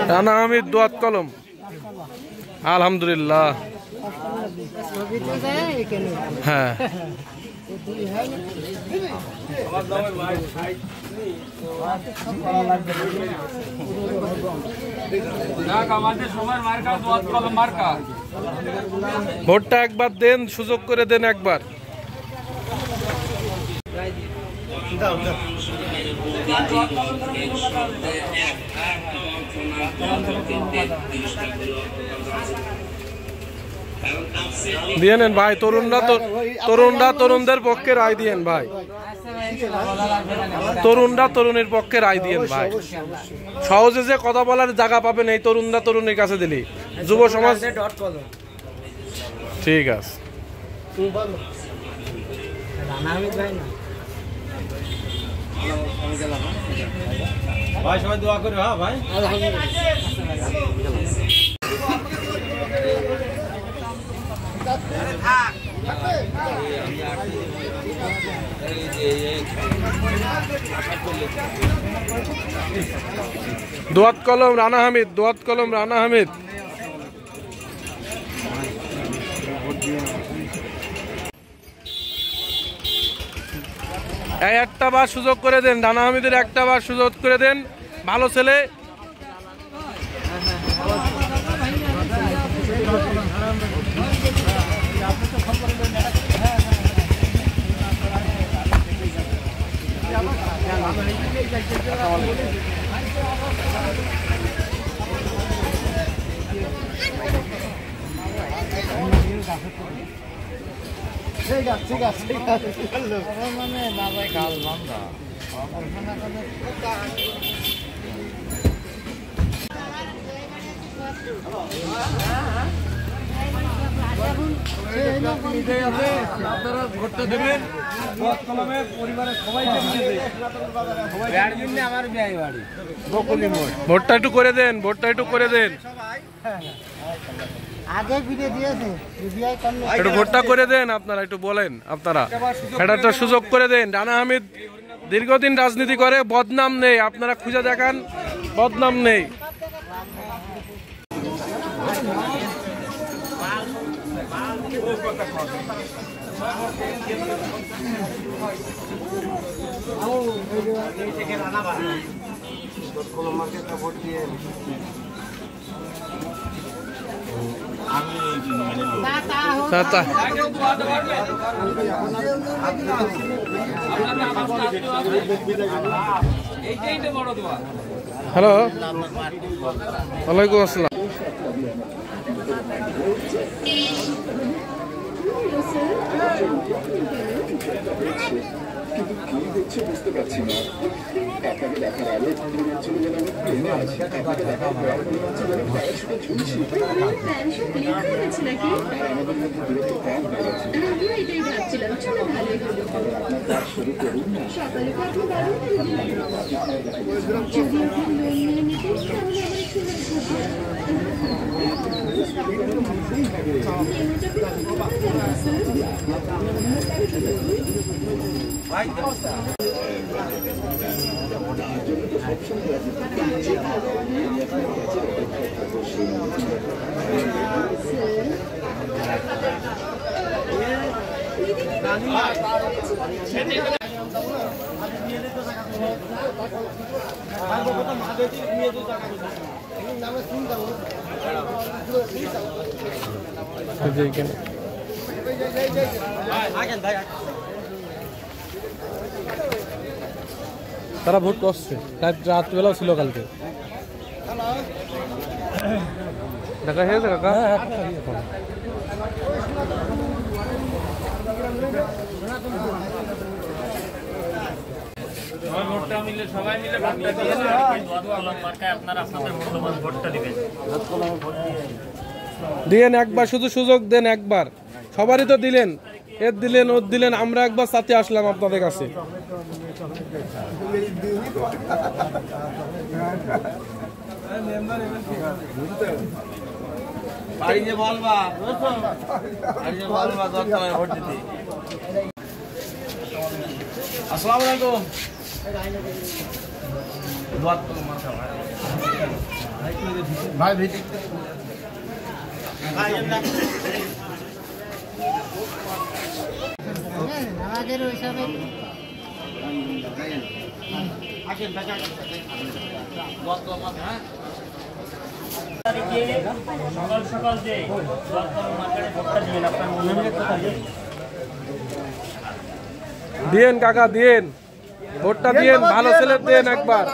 রানা হামিদ দোয়াত কলম আলহামদুলিল্লাহ। হ্যাঁ ভোটটা একবার দেন, সুযোগ করে দেন একবার। দিয়ে নেন ভাই, তরুণরা তরুণদের পক্ষে রায় দিয়েন ভাই, তরুণরা তরুণের পক্ষে রায় দিয়েন ভাই। সহজে যে কথা বলার জায়গা পাবেন এই তরুণরা তরুণের কাছে দিলি যুব সমাজ। ঠিক আছে ভাই, সবাই দোয়া করে। হ্যাঁ ভাই, দোয়াত কলম রানা হামিদ, দোয়াত কলম রানা হামিদ। এই একটা বার সুযোগ করে দেন, রানা হামিদের একটা বার সুযোগ করে দেন, ভালো ছেলে। ঠিক আছে ঠিক আছে ঠিক আছে মানে বাবা কাল বান্দা আপনারা ভোটটা দেবেন, পরিবারের সবাইকে নিয়ে আমার বিয়ে বাড়ি বকুলি মোড়। ভোটটা একটু করে দেন, ভোটটা একটু করে দেন, আগে ভিডিও দিয়েছে, একটু ভোটটা করে দেন। আপনারা একটু বলেন, আপনারা এটা একটা সুযোগ করে দেন। রানা হামিদ দীর্ঘদিন রাজনীতি করে, বদনাম নেই, আপনারা খুঁজে দেখান, বদনাম নেই। হ্যালো, ওয়ালাইকুম আসসালাম। কিন্তু কি হচ্ছে বুঝতে পারছি না। আপনাকে দেখার আগে চলে গেলাম, আমাদের মধ্যে দূরত্ব কম হয়ে গেছে। শুরু করুন না, সকালে তারা ভোট করছে, রাত্রিবেলাও ছিল কালকে। দেখা হয়েছে কাকা? দিয়েন একবার, শুধু সুযোগ দেন একবার, সবারই তো দিলেন, এর দিলেন ওর দিলেন, আমরা একবার সাথে আসলাম আপনাদের কাছে। আসসালামু আলাইকুম। ভাই ভিটি আমাদের ওইসবে সকাল সকাল যে মার্কেটে ভোটটা দিবেন আপনার মনে কথা দিয়েন কাকা, দিয়েন ভোটটা দিয়েন, ভালো ছেলের দেন একবার,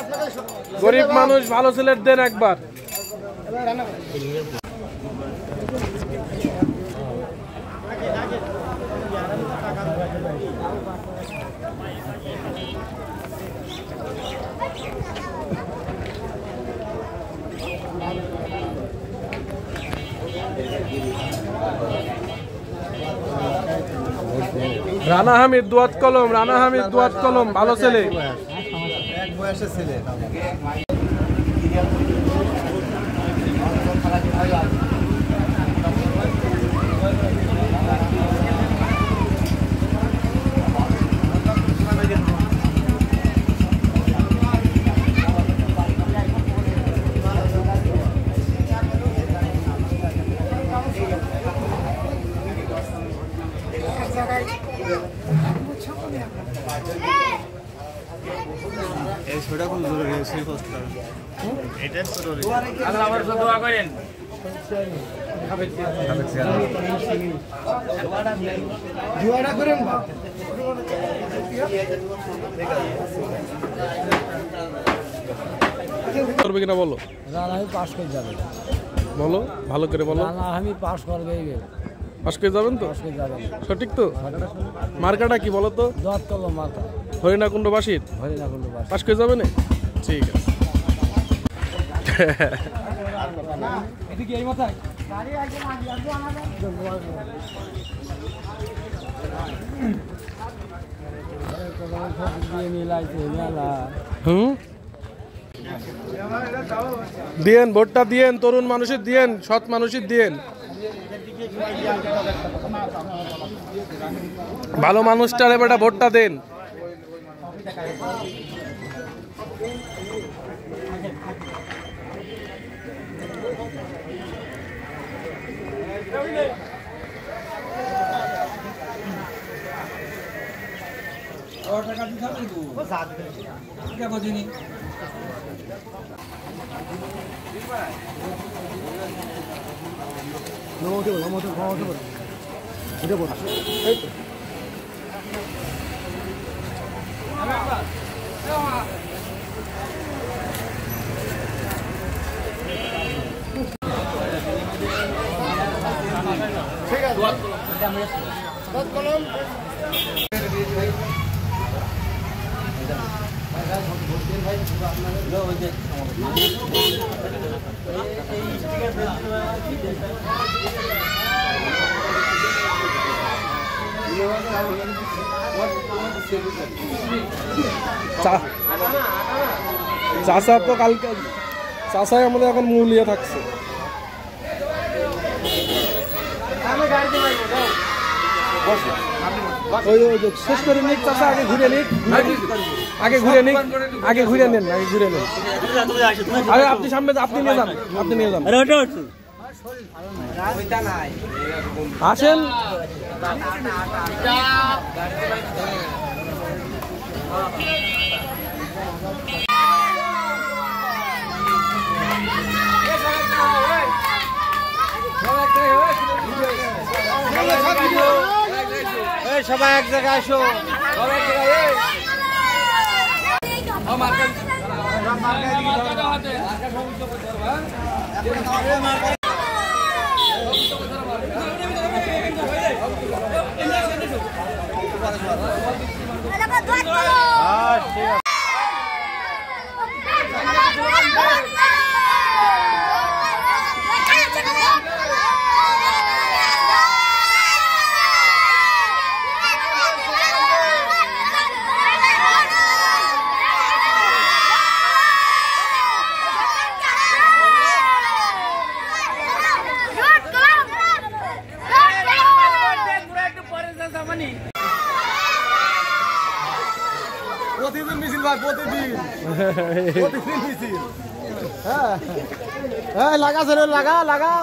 গরিব মানুষ ভালো ছেলের দেন একবার। রানা হামিদ দুয়াত কলম, রানা হামিদ দুয়াত কলম, ভালো ছেলে। এক বয়সের ছেলে। এই ছোটা খুব জরুরি, সেই পোস্টটা এটা জরুরি। আল্লাহ আমার জন্য দোয়া করেন। দুয়াটা করেন বা করবে কিনা বলো, রানা আমি পাস করে যাবে, বলো ভালো করে বলো। রানা আমি পাস করবে, পাস করে যাবেন তো? পাস করে যাবেন। সঠিক তো? মার্কাটা কি বলো তো? দোয়াত করলো মাথা হরিণাকুণ্ড বাসীর হয়ে না করলো বাস। পাস করে যাবে না? ঠিক আছে। এদিকে এই মাথায় দিয়েন ভোটটা, দিয়েন তরুণ মানুষের দিয়েন, সৎ মানুষের দিয়েন, ভালো মানুষটার এবারটা ভোটটা দেন। চাষা তো কালকে, চাষাই আমাদের এখন মূল ইয়ে থাকছে। ওই শেষ করে নিক চাষা, আগে ঘুরে নিক, আগে ঘুরে নিক, আগে ঘুরে নেন, আগে ঘুরে নেন। আরে আপনি সামনে, আপনি নিয়ে যান, আপনি নিয়ে যান, আসেন। সবাই এক জায়গায় আসো। প্রতিদিন মিছিল ভাই, প্রতিদিন মিছিল। হ্যাঁ হ্যাঁ, লাগা ছেলে, লাগা লাগা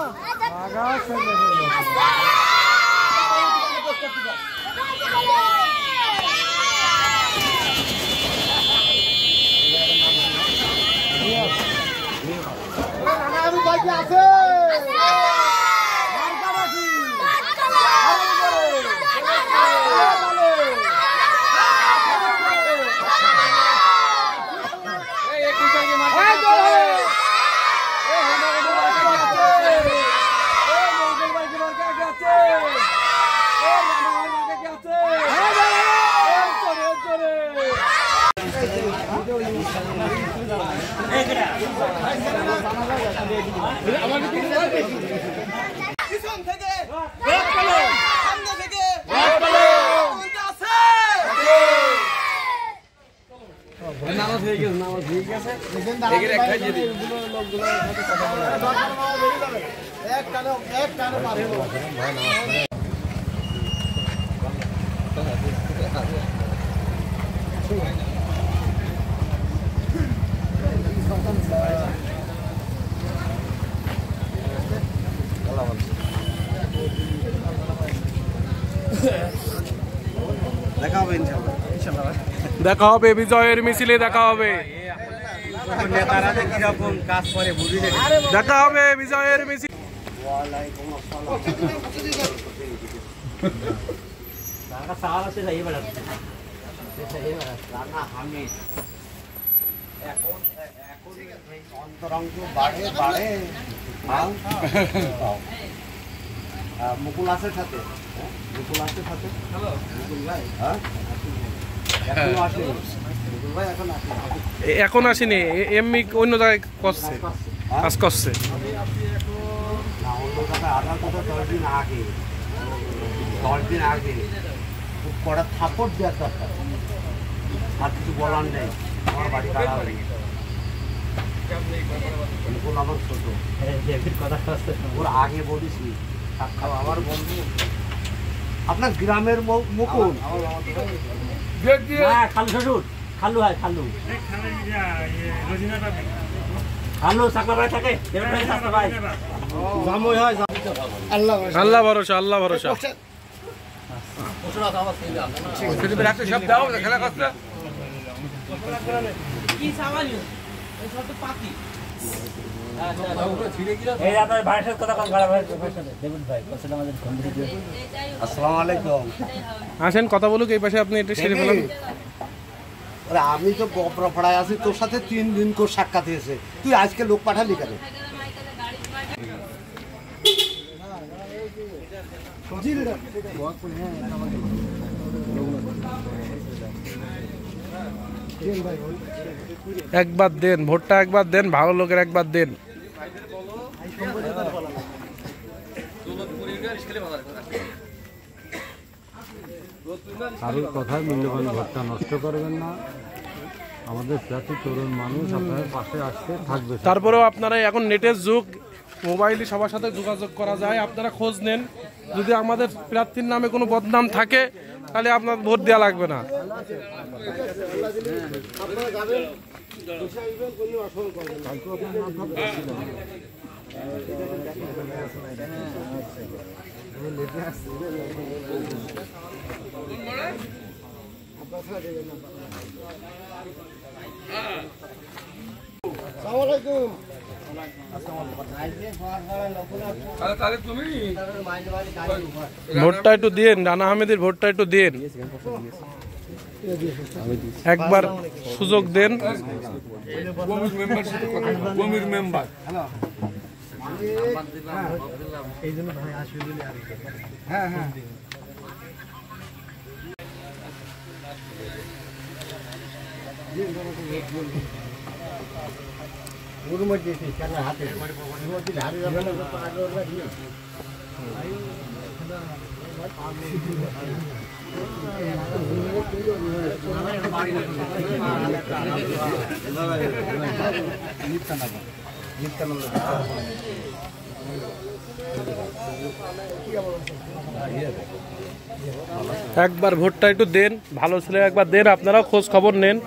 আমি বাইকে আছে দেখা হবে ইনশাআল্লাহ। দেখা হবে বিজয়ের মিছিলে, দেখা হবে, নেতারা কিরকম কাজ করে বুঝিলে। দেখা হবে বিজয়ের মিছিল। অন্তরঙ্গ বাড়ে বাড়ে। মুকুল আছে সাথে, মুকুল আছে সাথে। মুকুল ভাই, হ্যাঁ এখনো আসেনি। মুকুল ভাই এখন আসেনি। এখন আসেনি, এমনি অন্য জায়গায় করছে, কাজ করছে। না, অন্য জায়গায় আসার কথা 10 দিন আগে, 10 দিন আগে খুব কড়া থাপড় দেওয়ার দরকার। আর কিছু বলার নেই, আমার বাড়ি কারা বাড়ি। মুকুল আমার ছোট, ওর আগে বলিস নি। আমার বন্ধু আপনার গ্রামের মুকুল। খালু শ্বশুর, খালু হয়, খালু খালু সাকলা ভাই থাকে, ভাই আল্লাহ ভরসা, আল্লাহ ভরসা। আসসালামু আলাইকুম। আসেন কথা বলুক এই পাশে, আপনি এটা সেরে ফেলেন। আমি তো বপরাপাড়ায় আছি, তোর সাথে 3 দিন করে সাক্ষাৎ হয়েছে, তুই আজকে লোক পাঠালি কেন? একবার দেন ভোটটা, একবার দেন, ভালো লোকের একবার দেন। কারোর কথায় মূল্যবান ভোটটা নষ্ট করবেন না। আমাদের জাতি তরুণ মানুষ আপনাদের পাশে আসতে থাকবে। তারপরেও আপনারা এখন নেটের যুগ, মোবাইলে সবার সাথে যোগাযোগ করা যায়, আপনারা খোঁজ নেন। যদি আমাদের প্রার্থীর নামে কোনো বদনাম থাকে তাহলে আপনার ভোট দেওয়া লাগবে না। ভোটটা একটু দিন, রানা আহমেদের ভোটটা একটু দিন, একবার সুযোগ দেন। হ্যাঁ হ্যাঁ, একবার ভোটটা একটু দেন, ভালো ছেলে একবার দেন, আপনারাও খোঁজ খবর নেন।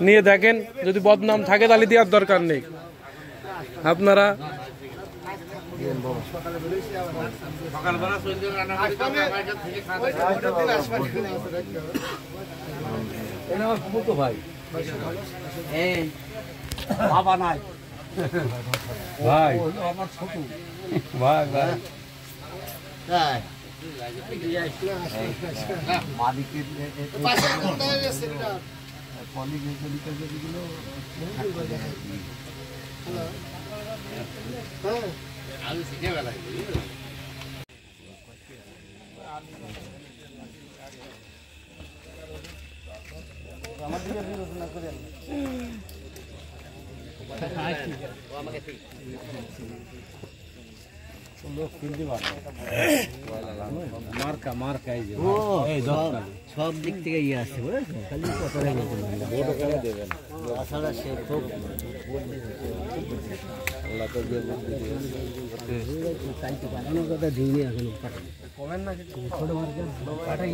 নিয়ে দেখেন, যদি বদনাম থাকে তাহলে দেওয়ার দরকার নেই। আপনারা এই বাবা নাই ভাই আমার ছোট ভাই ভাই মালিকের মার্কা মার্কা এই যে সব দিক থেকে ইয়ে আসছে বুঝেছো, খালি কথাটাই দেবেন তাছাড়া সে খুব কথা দিইনি এখনো পাঠাই